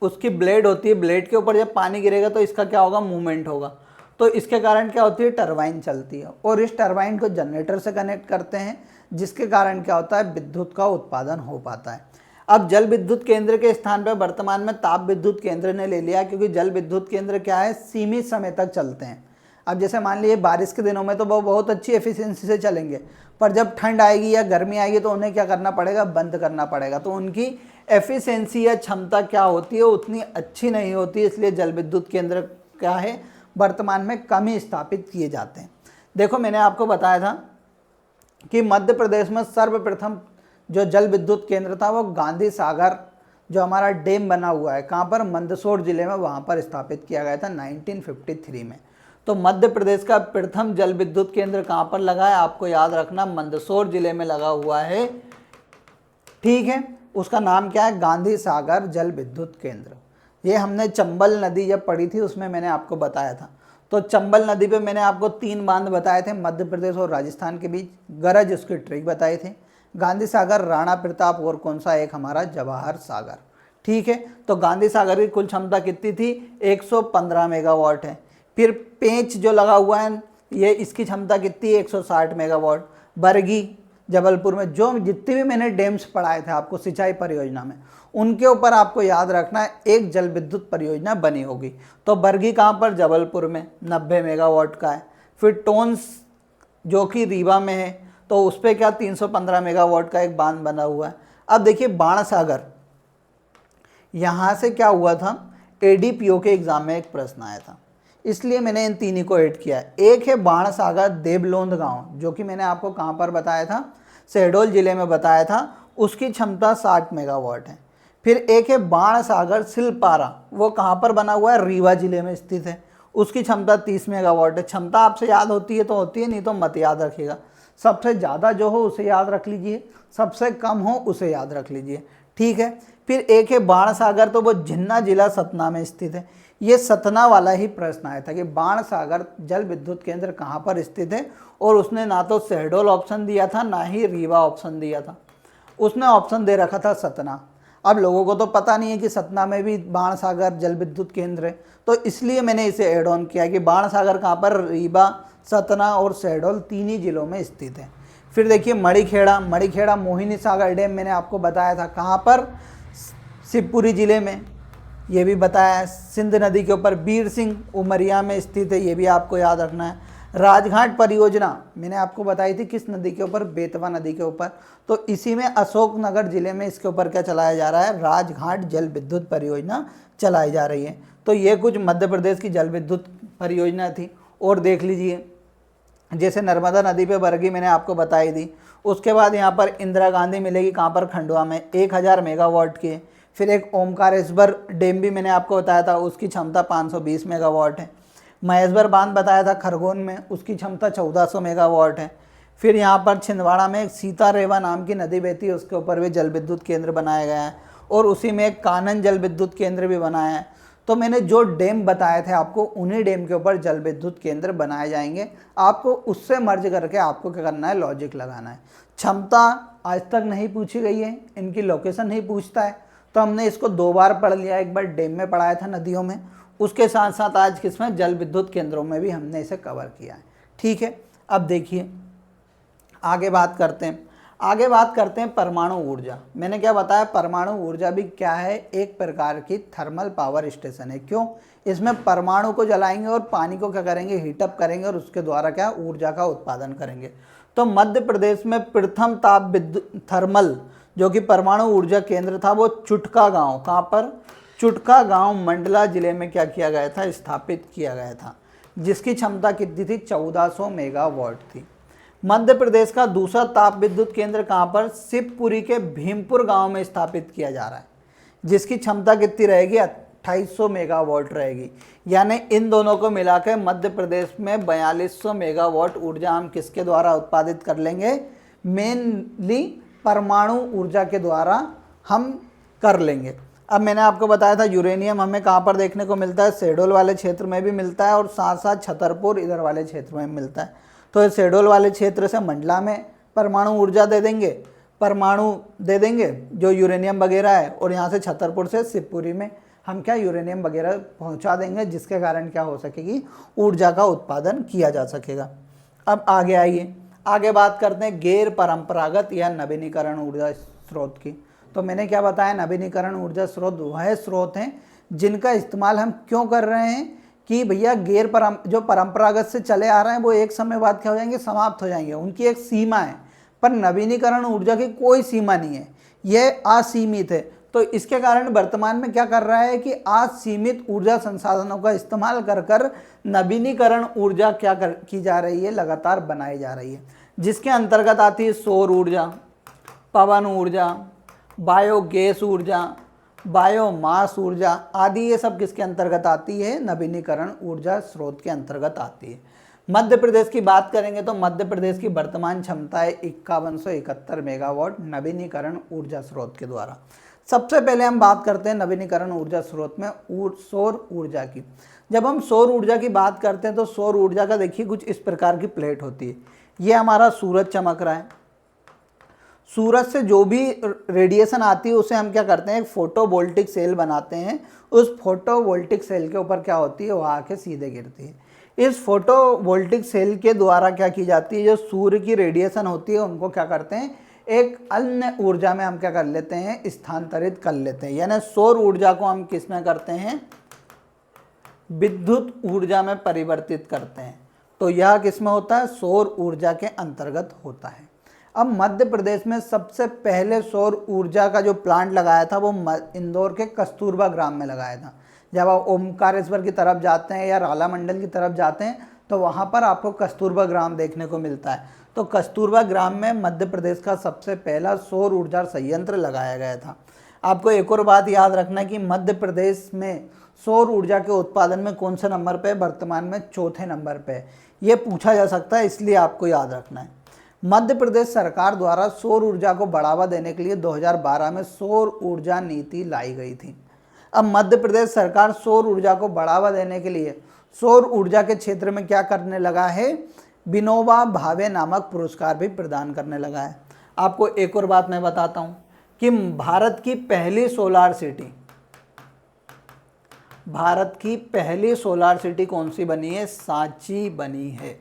उसकी ब्लेड होती है, ब्लेड के ऊपर जब पानी गिरेगा तो इसका क्या होगा, मूवमेंट होगा। तो इसके कारण क्या होती है, टरबाइन चलती है और इस टरबाइन को जनरेटर से कनेक्ट करते हैं, जिसके कारण क्या होता है, विद्युत का उत्पादन हो पाता है। अब जल विद्युत केंद्र के स्थान पर वर्तमान में ताप विद्युत केंद्र ने ले लिया, क्योंकि जल विद्युत केंद्र क्या है, सीमित समय तक चलते हैं। अब जैसे मान लीजिए बारिश के दिनों में तो वो बहुत अच्छी एफिशिएंसी से चलेंगे, पर जब ठंड आएगी या गर्मी आएगी तो उन्हें क्या करना पड़ेगा, बंद करना पड़ेगा। तो उनकी एफिशिएंसी या क्षमता क्या होती है, उतनी अच्छी नहीं होती, इसलिए जल विद्युत केंद्र क्या है, वर्तमान में कम ही स्थापित किए जाते हैं। देखो मैंने आपको बताया था कि मध्य प्रदेश में सर्वप्रथम जो जल विद्युत केंद्र था वो गांधी सागर, जो हमारा डैम बना हुआ है, कहाँ पर, मंदसौर जिले में, वहाँ पर स्थापित किया गया था 1953 में। तो मध्य प्रदेश का प्रथम जल विद्युत केंद्र कहाँ पर लगा है, आपको याद रखना, मंदसौर जिले में लगा हुआ है। ठीक है, उसका नाम क्या है, गांधी सागर जल विद्युत केंद्र। ये हमने चंबल नदी जब पढ़ी थी उसमें मैंने आपको बताया था। तो चंबल नदी पे मैंने आपको 3 बांध बताए थे मध्य प्रदेश और राजस्थान के बीच, गरज उसकी ट्रिक बताए थे, गांधी सागर, राणा प्रताप और कौन सा एक हमारा, जवाहर सागर। ठीक है, तो गांधी सागर की कुल क्षमता कितनी थी, 115 मेगावाट है। फिर पेंच जो लगा हुआ है ये, इसकी क्षमता कितनी है, 160 मेगावाट। बरगी जबलपुर में, जो जितने भी मैंने डैम्स पढ़ाए थे आपको सिंचाई परियोजना में, उनके ऊपर आपको याद रखना है एक जल विद्युत परियोजना बनी होगी। तो बरगी कहाँ पर, जबलपुर में, 90 मेगावाट का है। फिर टोन्स जो कि रीवा में है, तो उस पर क्या, 315 मेगावाट का एक बांध बना हुआ है। अब देखिए बाणसागर, यहाँ से क्या हुआ था, ADPO के एग्जाम में एक प्रश्न आया था, इसलिए मैंने इन तीनों को ऐड किया है। एक है बाणसागर देवलोंद गांव, जो कि मैंने आपको कहाँ पर बताया था, शहडोल जिले में बताया था, उसकी क्षमता 60 मेगावाट है। फिर एक है बाणसागर सिलपारा, वो कहाँ पर बना हुआ है, रीवा जिले में स्थित है, उसकी क्षमता 30 मेगावाट है। क्षमता आपसे याद होती है तो होती है, नहीं तो मत याद रखिएगा। सबसे ज़्यादा जो हो उसे याद रख लीजिए, सबसे कम हो उसे याद रख लीजिए। ठीक है, फिर एक है बाणसागर, तो वो जिन्ना जिला सतना में स्थित है। ये सतना वाला ही प्रश्न आया था कि बाणसागर जल विद्युत केंद्र कहाँ पर स्थित है, और उसने ना तो शहडोल ऑप्शन दिया था ना ही रीवा ऑप्शन दिया था, उसने ऑप्शन दे रखा था सतना। अब लोगों को तो पता नहीं है कि सतना में भी बाणसागर जल विद्युत केंद्र है, तो इसलिए मैंने इसे ऐड ऑन किया कि बाणसागर कहाँ पर, रीवा, सतना और शहडोल 3 ही जिलों में स्थित है। फिर देखिए मणिखेड़ा मोहिनी सागर डैम मैंने आपको बताया था, कहाँ पर, शिवपुरी जिले में, ये भी बताया है। सिंध नदी के ऊपर बीर सिंह उमरिया में स्थित है, ये भी आपको याद रखना है। राजघाट परियोजना मैंने आपको बताई थी, किस नदी के ऊपर, बेतवा नदी के ऊपर, तो इसी में अशोकनगर जिले में इसके ऊपर क्या चलाया जा रहा है, राजघाट जल विद्युत परियोजना चलाई जा रही है। तो ये कुछ मध्य प्रदेश की जल विद्युत परियोजना थी। और देख लीजिए, जैसे नर्मदा नदी पे बरगी मैंने आपको बताई थी। उसके बाद यहाँ पर इंदिरा गांधी मिलेगी, कहाँ पर, खंडवा में, 1000 मेगावाट की। फिर एक ओमकारेश्वर डैम भी मैंने आपको बताया था, उसकी क्षमता 520 मेगावाट है। महेश्वर बांध बताया था खरगोन में, उसकी क्षमता 1400 मेगावाट है। फिर यहाँ पर छिंदवाड़ा में एक सीता रेवा नाम की नदी बहती है, उसके ऊपर भी जल विद्युत केंद्र बनाया गया है, और उसी में एक कानन जल विद्युत केंद्र भी बनाया है। तो मैंने जो डैम बताए थे आपको, उन्हीं डैम के ऊपर जल विद्युत केंद्र बनाए जाएंगे। आपको उससे मर्ज करके आपको क्या करना है, लॉजिक लगाना है। क्षमता आज तक नहीं पूछी गई है, इनकी लोकेशन नहीं पूछता है, तो हमने इसको 2 बार पढ़ लिया। एक बार डैम में पढ़ाया था, नदियों में, उसके साथ साथ आज किसमें, जल विद्युत केंद्रों में भी हमने इसे कवर किया है। ठीक है, अब देखिए आगे बात करते हैं परमाणु ऊर्जा। मैंने क्या बताया, परमाणु ऊर्जा भी क्या है, एक प्रकार की थर्मल पावर स्टेशन है। क्यों, इसमें परमाणु को जलाएंगे और पानी को क्या करेंगे, हीटअप करेंगे, और उसके द्वारा क्या, ऊर्जा का उत्पादन करेंगे। तो मध्य प्रदेश में प्रथम ताप विद्युत थर्मल जो कि परमाणु ऊर्जा केंद्र था, वो चुटका गांव, कहाँ पर, चुटका गांव मंडला जिले में क्या किया गया था, स्थापित किया गया था, जिसकी क्षमता कितनी थी, 1400 मेगावाट थी। मध्य प्रदेश का दूसरा ताप विद्युत केंद्र कहाँ पर? शिवपुरी के भीमपुर गांव में स्थापित किया जा रहा है, जिसकी क्षमता कितनी रहेगी? 2800 मेगावाट रहेगी। यानी इन दोनों को मिलाकर मध्य प्रदेश में 4200 मेगावाट ऊर्जा हम किसके द्वारा उत्पादित कर लेंगे? मेनली परमाणु ऊर्जा के द्वारा हम कर लेंगे। अब मैंने आपको बताया था यूरेनियम हमें कहाँ पर देखने को मिलता है? शहडोल वाले क्षेत्र में भी मिलता है और साथ साथ छतरपुर इधर वाले क्षेत्र में मिलता है। तो इस शहडोल वाले क्षेत्र से मंडला में परमाणु ऊर्जा दे देंगे, परमाणु दे देंगे जो यूरेनियम वगैरह है, और यहाँ से छतरपुर से शिवपुरी में हम क्या यूरेनियम वगैरह पहुँचा देंगे, जिसके कारण क्या हो सकेगी? ऊर्जा का उत्पादन किया जा सकेगा। अब आगे आइए, आगे बात करते हैं गैर परंपरागत या नवीनीकरण ऊर्जा स्रोत की। तो मैंने क्या बताया? नवीनीकरण ऊर्जा स्रोत वह स्रोत हैं जिनका इस्तेमाल हम क्यों कर रहे हैं कि भैया जो परंपरागत से चले आ रहे हैं वो एक समय बाद क्या हो जाएंगे? समाप्त हो जाएंगे, उनकी एक सीमा है। पर नवीनीकरण ऊर्जा की कोई सीमा नहीं है, यह असीमित है। तो इसके कारण वर्तमान में क्या कर रहा है कि असीमित ऊर्जा संसाधनों का इस्तेमाल कर कर नवीनीकरण ऊर्जा की जा रही है, लगातार बनाई जा रही है, जिसके अंतर्गत आती है सौर ऊर्जा, पवन ऊर्जा, बायोगैस ऊर्जा, बायोमास ऊर्जा आदि। ये सब किसके अंतर्गत आती है? नवीनीकरण ऊर्जा स्रोत के अंतर्गत आती है। मध्य प्रदेश की बात करेंगे तो मध्य प्रदेश की वर्तमान क्षमता है 5171 मेगावाट नवीनीकरण ऊर्जा स्रोत के द्वारा। सबसे पहले हम बात करते हैं नवीनीकरण ऊर्जा स्रोत में सौर ऊर्जा की। जब हम सौर ऊर्जा की बात करते हैं तो सौर ऊर्जा का देखिए कुछ इस प्रकार की प्लेट होती है। ये हमारा सूरज चमक रहा है, सूरज से जो भी रेडिएशन आती है उसे हम क्या करते हैं? एक फोटोवोल्टिक सेल बनाते हैं। उस फोटोवोल्टिक सेल के ऊपर क्या होती है? वो आके सीधे गिरती है। इस फोटोवोल्टिक सेल के द्वारा क्या की जाती है? जो सूर्य की रेडिएशन होती है उनको क्या करते हैं? एक अन्य ऊर्जा में हम क्या कर लेते हैं? स्थानांतरित कर लेते हैं। यानी सौर ऊर्जा को हम किस में करते हैं? विद्युत ऊर्जा में परिवर्तित करते हैं। तो यह किस में होता है? सौर ऊर्जा के अंतर्गत होता है। अब मध्य प्रदेश में सबसे पहले सौर ऊर्जा का जो प्लांट लगाया था वो इंदौर के कस्तूरबा ग्राम में लगाया था। जब आप ओमकारेश्वर की तरफ जाते हैं या राला मंडल की तरफ जाते हैं तो वहाँ पर आपको कस्तूरबा ग्राम देखने को मिलता है। तो कस्तूरबा ग्राम में मध्य प्रदेश का सबसे पहला सौर ऊर्जा संयंत्र लगाया गया था। आपको एक और बात याद रखना है कि मध्य प्रदेश में सौर ऊर्जा के उत्पादन में कौन से नंबर पे? वर्तमान में चौथे नंबर पे। ये पूछा जा सकता है, इसलिए आपको याद रखना है। मध्य प्रदेश सरकार द्वारा सौर ऊर्जा को बढ़ावा देने के लिए 2012 में सौर ऊर्जा नीति लाई गई थी। अब मध्य प्रदेश सरकार सौर ऊर्जा को बढ़ावा देने के लिए सौर ऊर्जा के क्षेत्र में क्या करने लगा है? विनोबा भावे नामक पुरस्कार भी प्रदान करने लगा है। आपको एक और बात मैं बताता हूँ कि भारत की पहली सोलार सिटी कौन सी बनी है? सांची बनी है,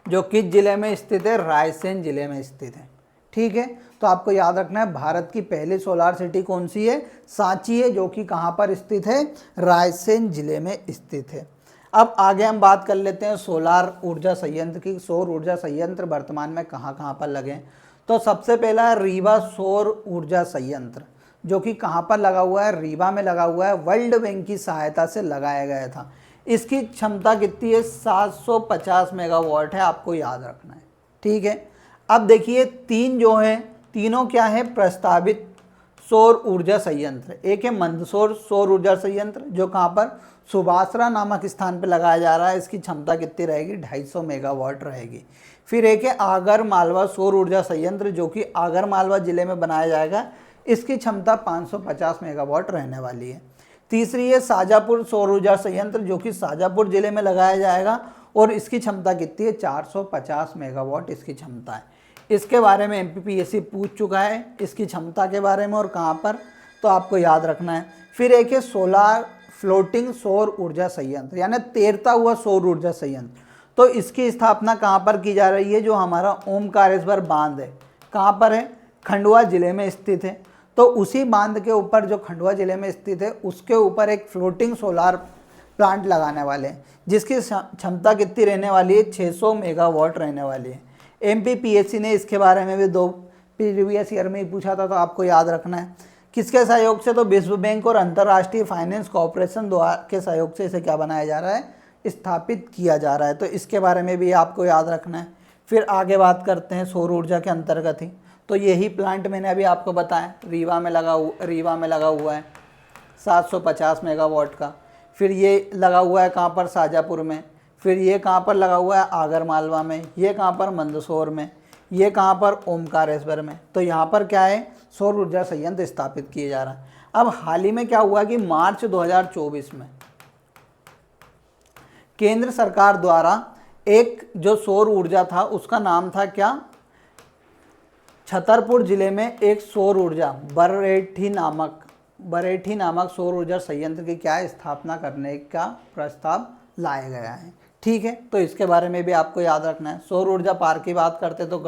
जो किस जिले में स्थित है? रायसेन जिले में स्थित है। ठीक है, तो आपको याद रखना है भारत की पहली सोलार सिटी कौन सी है? सांची है, जो कि कहाँ पर स्थित है? रायसेन जिले में स्थित है। अब आगे हम बात कर लेते हैं सोलार ऊर्जा संयंत्र की। सौर ऊर्जा संयंत्र वर्तमान में कहाँ कहाँ पर लगे हैं? तो सबसे पहला है रीवा सौर ऊर्जा संयंत्र, जो कि कहाँ पर लगा हुआ है? रीवा में लगा हुआ है। वर्ल्ड बैंक की सहायता से लगाया गया था। इसकी क्षमता कितनी है? 750 मेगावाट है, आपको याद रखना है। ठीक है, अब देखिए तीन जो हैं, तीनों क्या है? प्रस्तावित सौर ऊर्जा संयंत्र। एक है मंदसौर सौर ऊर्जा संयंत्र, जो कहाँ पर? सुबासरा नामक स्थान पर लगाया जा रहा है। इसकी क्षमता कितनी रहेगी? 250 मेगावाट रहेगी। फिर एक है आगर मालवा सौर ऊर्जा संयंत्र, जो कि आगर मालवा जिले में बनाया जाएगा। इसकी क्षमता 550 मेगावाट रहने वाली है। तीसरी है शाजापुर सौर ऊर्जा संयंत्र, जो कि शाजापुर जिले में लगाया जाएगा और इसकी क्षमता कितनी है? 450 मेगावाट इसकी क्षमता है। इसके बारे में MPPSC पूछ चुका है, इसकी क्षमता के बारे में और कहाँ पर, तो आपको याद रखना है। फिर एक है सोलार फ्लोटिंग सौर ऊर्जा संयंत्र, यानी तैरता हुआ सौर ऊर्जा संयंत्र। तो इसकी स्थापना कहाँ पर की जा रही है? जो हमारा ओमकारेश्वर बांध है, कहाँ पर है? खंडवा जिले में स्थित है। तो उसी बांध के ऊपर, जो खंडवा जिले में स्थित है, उसके ऊपर एक फ्लोटिंग सोलार प्लांट लगाने वाले हैं, जिसकी क्षमता कितनी रहने वाली है? 600 मेगावाट रहने वाली है। MPPSC ने इसके बारे में भी 2 प्रीवियस ईयर में ही पूछा था, तो आपको याद रखना है। किसके सहयोग से? तो विश्व बैंक और अंतर्राष्ट्रीय फाइनेंस कॉर्पोरेशन के सहयोग से इसे क्या बनाया जा रहा है? स्थापित किया जा रहा है। तो इसके बारे में भी आपको याद रखना है। फिर आगे बात करते हैं सौर ऊर्जा के अंतर्गत ही, तो यही प्लांट मैंने अभी आपको बताया रीवा में लगा हुआ है 750 मेगावाट का। फिर ये लगा हुआ है कहाँ पर, शाजापुर में। फिर ये कहाँ पर लगा हुआ है, आगर मालवा में। ये कहाँ पर, मंदसौर में। ये कहाँ पर, ओमकारेश्वर में। तो यहाँ पर क्या है, सौर ऊर्जा संयंत्र स्थापित किए जा रहा है। अब हाल ही में क्या हुआ कि मार्च 2024 में केंद्र सरकार द्वारा एक जो सौर ऊर्जा था उसका नाम था क्या, छतरपुर जिले में एक सौर ऊर्जा बरेठी नामक सौर ऊर्जा संयंत्र की क्या स्थापना करने का प्रस्ताव लाया गया है। ठीक है, तो इसके बारे में भी आपको याद रखना है। सौर ऊर्जा पार्क की बात करते तो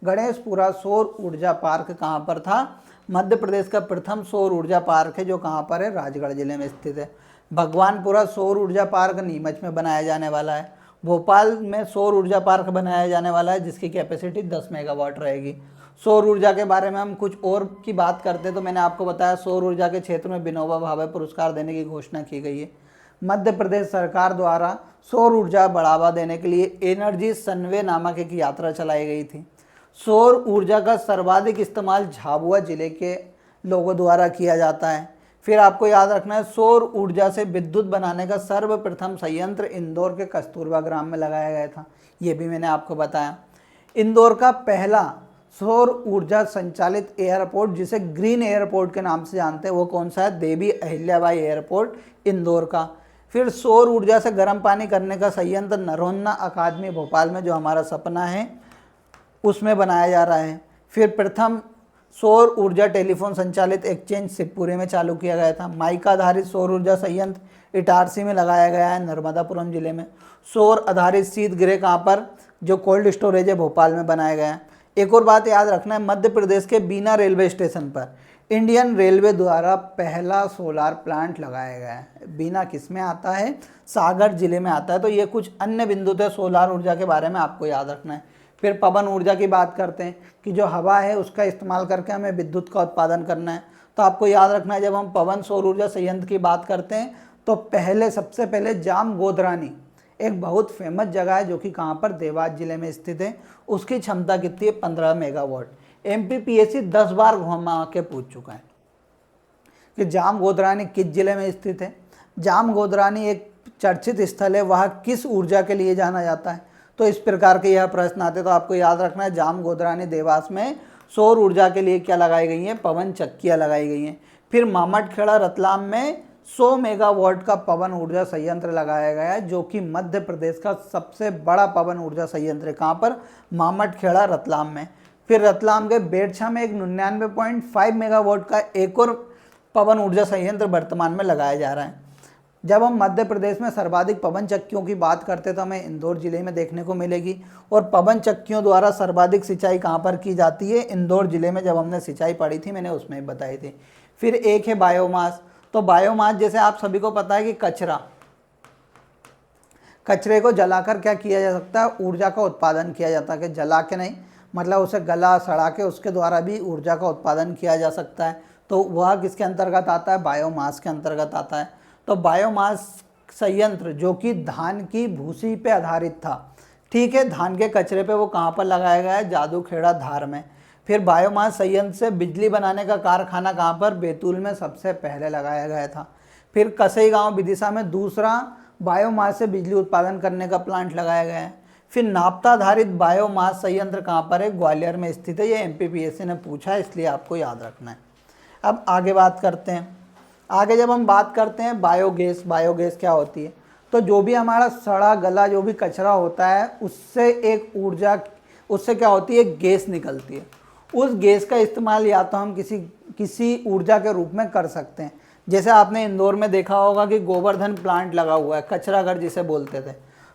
गणेशपुरा सौर ऊर्जा पार्क कहाँ पर था, मध्य प्रदेश का प्रथम सौर ऊर्जा पार्क है जो कहाँ पर है, राजगढ़ जिले में स्थित है। भगवानपुरा सौर ऊर्जा पार्क नीमच में बनाया जाने वाला है। भोपाल में सौर ऊर्जा पार्क बनाया जाने वाला है जिसकी कैपेसिटी 10 मेगावाट रहेगी। सौर ऊर्जा के बारे में हम कुछ और की बात करते तो मैंने आपको बताया सौर ऊर्जा के क्षेत्र में विनोबा भावे पुरस्कार देने की घोषणा की गई है। मध्य प्रदेश सरकार द्वारा सौर ऊर्जा बढ़ावा देने के लिए एनर्जी सनवे नामक एक यात्रा चलाई गई थी। सौर ऊर्जा का सर्वाधिक इस्तेमाल झाबुआ जिले के लोगों द्वारा किया जाता है। फिर आपको याद रखना है सौर ऊर्जा से विद्युत बनाने का सर्वप्रथम संयंत्र इंदौर के कस्तूरबा ग्राम में लगाया गया था। ये भी मैंने आपको बताया। इंदौर का पहला सौर ऊर्जा संचालित एयरपोर्ट जिसे ग्रीन एयरपोर्ट के नाम से जानते हैं वो कौन सा है, देवी अहिल्याबाई एयरपोर्ट इंदौर का। फिर सौर ऊर्जा से गर्म पानी करने का संयंत्र नरोन्ना अकादमी भोपाल में जो हमारा सपना है उसमें बनाया जा रहा है। फिर प्रथम सौर ऊर्जा टेलीफोन संचालित एक्सचेंज शिवपुरी में चालू किया गया था। माइका आधारित सौर ऊर्जा संयंत्र इटारसी में लगाया गया है, नर्मदापुरम जिले में। सौर आधारित शीत गृह कहाँ पर, जो कोल्ड स्टोरेज है, भोपाल में बनाया गया है। एक और बात याद रखना है, मध्य प्रदेश के बीना रेलवे स्टेशन पर इंडियन रेलवे द्वारा पहला सोलार प्लांट लगाया गया है। बीना किस में आता है, सागर जिले में आता है। तो ये कुछ अन्य बिंदु थे सोलार ऊर्जा के बारे में आपको याद रखना है। फिर पवन ऊर्जा की बात करते हैं कि जो हवा है उसका इस्तेमाल करके हमें विद्युत का उत्पादन करना है। तो आपको याद रखना है जब हम पवन सौर ऊर्जा संयंत्र की बात करते हैं तो सबसे पहले जामगोदरानी एक बहुत फेमस जगह है जो कि कहाँ पर, देवास जिले में स्थित है। उसकी क्षमता कितनी है, 15 मेगावाट। MPPSC 10 बार घुमा के पूछ चुका है कि जामगोदरानी किस जिले में स्थित है। जामगोदरानी एक चर्चित स्थल है, वह किस ऊर्जा के लिए जाना जाता है। तो इस प्रकार के यह प्रश्न आते तो आपको याद रखना है जामगोदरानी देवास में सौर ऊर्जा के लिए क्या लगाई गई हैं, पवन चक्कियाँ लगाई गई हैं। फिर मामटखेड़ा रतलाम में 100 मेगावाट का पवन ऊर्जा संयंत्र लगाया गया है जो कि मध्य प्रदेश का सबसे बड़ा पवन ऊर्जा संयंत्र है। कहाँ पर, मामटखेड़ा रतलाम में। फिर रतलाम के बेरछा में एक 99.5 मेगावाट का एक और पवन ऊर्जा संयंत्र वर्तमान में लगाया जा रहा है। जब हम मध्य प्रदेश में सर्वाधिक पवन चक्कियों की बात करते तो हमें इंदौर जिले में देखने को मिलेगी। और पवन चक्कियों द्वारा सर्वाधिक सिंचाई कहाँ पर की जाती है, इंदौर जिले में। जब हमने सिंचाई पढ़ी थी मैंने उसमें बताई थी। फिर एक है बायोमास। तो बायोमास जैसे आप सभी को पता है कि कचरे को जलाकर क्या किया जा सकता है, ऊर्जा का उत्पादन किया जाता है। कि जला के नहीं, मतलब उसे गला सड़ा के उसके द्वारा भी ऊर्जा का उत्पादन किया जा सकता है। तो वह किसके अंतर्गत आता है, बायोमास के अंतर्गत आता है। तो बायोमास संयंत्र जो कि धान की भूसी पे आधारित था, ठीक है, धान के कचरे पे, वो कहाँ पर लगाया गया है, जादूखेड़ा धार में। फिर बायोमास संयंत्र से बिजली बनाने का कारखाना कहाँ पर, बैतूल में सबसे पहले लगाया गया था। फिर कसई गांव विदिशा में दूसरा बायोमास से बिजली उत्पादन करने का प्लांट लगाया गया है। फिर नाप्ता आधारित बायोमास संयंत्र कहाँ पर है, ग्वालियर में स्थित है। ये MPPSC ने पूछा है इसलिए आपको याद रखना है। अब आगे बात करते हैं। आगे जब हम बात करते हैं बायोगैस क्या होती है, तो जो भी हमारा सड़ा गला जो भी कचरा होता है उससे क्या होती है, एक गैस निकलती है। उस गैस का इस्तेमाल या तो हम किसी ऊर्जा के रूप में कर सकते हैं। जैसे आपने इंदौर में देखा होगा कि गोवर्धन प्लांट लगा हुआ है, कचरा घर जिसे बोलते थे।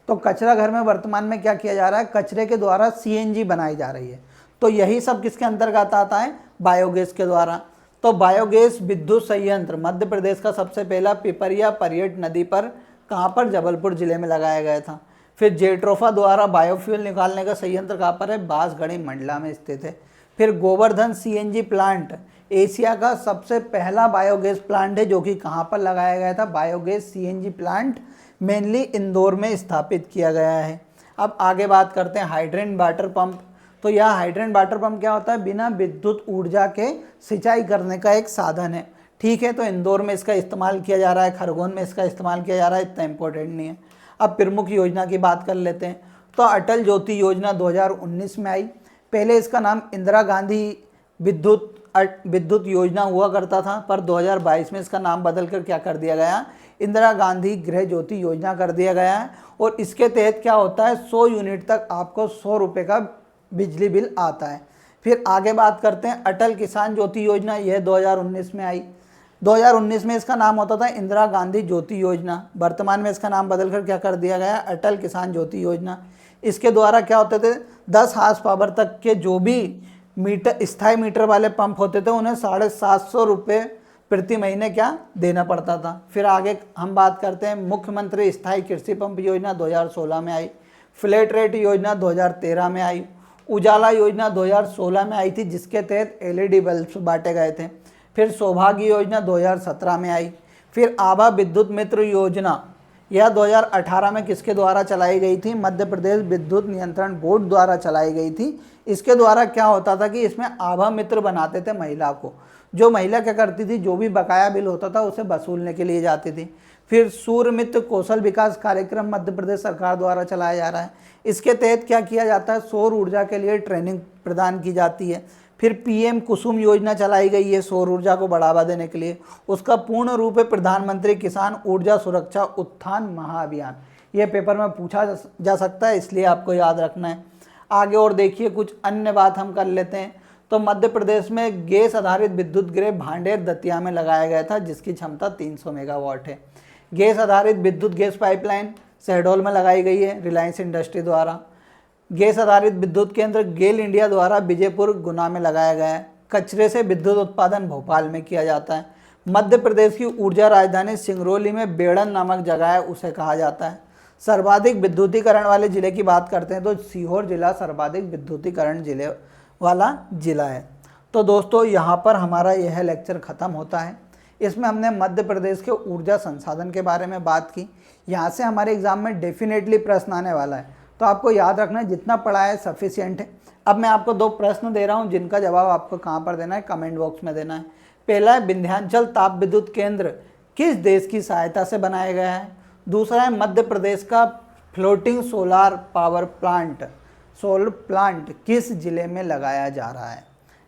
तो कचरा घर में वर्तमान में क्या किया जा रहा है, कचरे के द्वारा CNG बनाई जा रही है। तो यही सब किसके अंतर्गत आता है, बायोगैस के द्वारा। तो बायोगैस विद्युत संयंत्र मध्य प्रदेश का सबसे पहला पिपरिया पर्यट नदी पर, कहाँ पर, जबलपुर जिले में लगाया गया था। फिर जेट्रोफा द्वारा बायोफ्यूल निकालने का संयंत्र कहाँ पर है, बांसगढ़ी मंडला में स्थित है। फिर गोवर्धन CNG प्लांट एशिया का सबसे पहला बायोगैस प्लांट है जो कि कहाँ पर लगाया गया था, biogas CNG plant mainly Indore में स्थापित किया गया है। अब आगे बात करते हैं हाइड्रेंट वाटर पंप। तो यह हाइड्रेंट वाटर पंप क्या होता है, बिना विद्युत ऊर्जा के सिंचाई करने का एक साधन है। ठीक है, तो इंदौर में इसका इस्तेमाल किया जा रहा है, खरगोन में इसका इस्तेमाल किया जा रहा है, इतना इंपॉर्टेंट नहीं है। अब प्रमुख योजना की बात कर लेते हैं। तो अटल ज्योति योजना 2019 में आई। पहले इसका नाम इंदिरा गांधी विद्युत योजना हुआ करता था, पर 2022 में इसका नाम बदल कर क्या कर दिया गया, इंदिरा गांधी गृह ज्योति योजना कर दिया गया है। और इसके तहत क्या होता है, 100 यूनिट तक आपको 100 रुपये का बिजली बिल आता है। फिर आगे बात करते हैं अटल किसान ज्योति योजना, यह 2019 में आई। 2019 में इसका नाम होता था इंदिरा गांधी ज्योति योजना, वर्तमान में इसका नाम बदलकर क्या कर दिया गया, अटल किसान ज्योति योजना। इसके द्वारा क्या होते थे, 10 हार्स पावर तक के जो भी स्थायी मीटर वाले पंप होते थे उन्हें 750 रुपये प्रति महीने क्या देना पड़ता था। फिर आगे हम बात करते हैं मुख्यमंत्री स्थायी कृषि पंप योजना 2016 में आई। फ्लैट रेट योजना 2013 में आई। उजाला योजना 2016 में आई थी, जिसके तहत LED बल्ब बांटे गए थे। फिर सौभाग्य योजना 2017 में आई। फिर आभा विद्युत मित्र योजना, यह 2018 में किसके द्वारा चलाई गई थी, मध्य प्रदेश विद्युत नियंत्रण बोर्ड द्वारा चलाई गई थी। इसके द्वारा क्या होता था कि इसमें आभा मित्र बनाते थे महिला को, जो महिला क्या करती थी, जो भी बकाया बिल होता था उसे वसूलने के लिए जाती थी। फिर सूर्य मित्र कौशल विकास कार्यक्रम मध्य प्रदेश सरकार द्वारा चलाया जा रहा है। इसके तहत क्या किया जाता है, सौर ऊर्जा के लिए ट्रेनिंग प्रदान की जाती है। फिर PM कुसुम योजना चलाई गई है सौर ऊर्जा को बढ़ावा देने के लिए। उसका पूर्ण रूप है प्रधानमंत्री किसान ऊर्जा सुरक्षा उत्थान महाअभियान। ये पेपर में पूछा जा सकता है, इसलिए आपको याद रखना है। आगे और देखिए कुछ अन्य बात हम कर लेते हैं। तो मध्य प्रदेश में गैस आधारित विद्युत गृह भांडेर दतिया में लगाया गया था, जिसकी क्षमता 300 मेगावाट है। गैस आधारित विद्युत गैस पाइपलाइन शहडोल में लगाई गई है रिलायंस इंडस्ट्री द्वारा। गैस आधारित विद्युत केंद्र गेल इंडिया द्वारा विजयपुर गुना में लगाया गया है। कचरे से विद्युत उत्पादन भोपाल में किया जाता है। मध्य प्रदेश की ऊर्जा राजधानी सिंगरौली में बेड़न नामक जगह है, उसे कहा जाता है। सर्वाधिक विद्युतीकरण वाले जिले की बात करते हैं तो सीहोर जिला सर्वाधिक विद्युतीकरण जिले वाला जिला है। तो दोस्तों यहाँ पर हमारा यह लेक्चर ख़त्म होता है। इसमें हमने मध्य प्रदेश के ऊर्जा संसाधन के बारे में बात की। यहाँ से हमारे एग्जाम में डेफिनेटली प्रश्न आने वाला है, तो आपको याद रखना है जितना पढ़ा है सफिशिएंट है। अब मैं आपको 2 प्रश्न दे रहा हूँ, जिनका जवाब आपको कहाँ पर देना है, कमेंट बॉक्स में देना है। पहला है विंध्याचल ताप विद्युत केंद्र किस देश की सहायता से बनाया गया है। दूसरा है मध्य प्रदेश का फ्लोटिंग सोलर पावर प्लांट किस जिले में लगाया जा रहा है।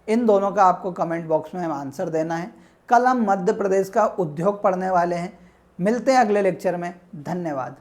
इन दोनों का आपको कमेंट बॉक्स में आंसर देना है। कल हम मध्य प्रदेश का उद्योग पढ़ने वाले हैं। मिलते हैं अगले लेक्चर में। धन्यवाद।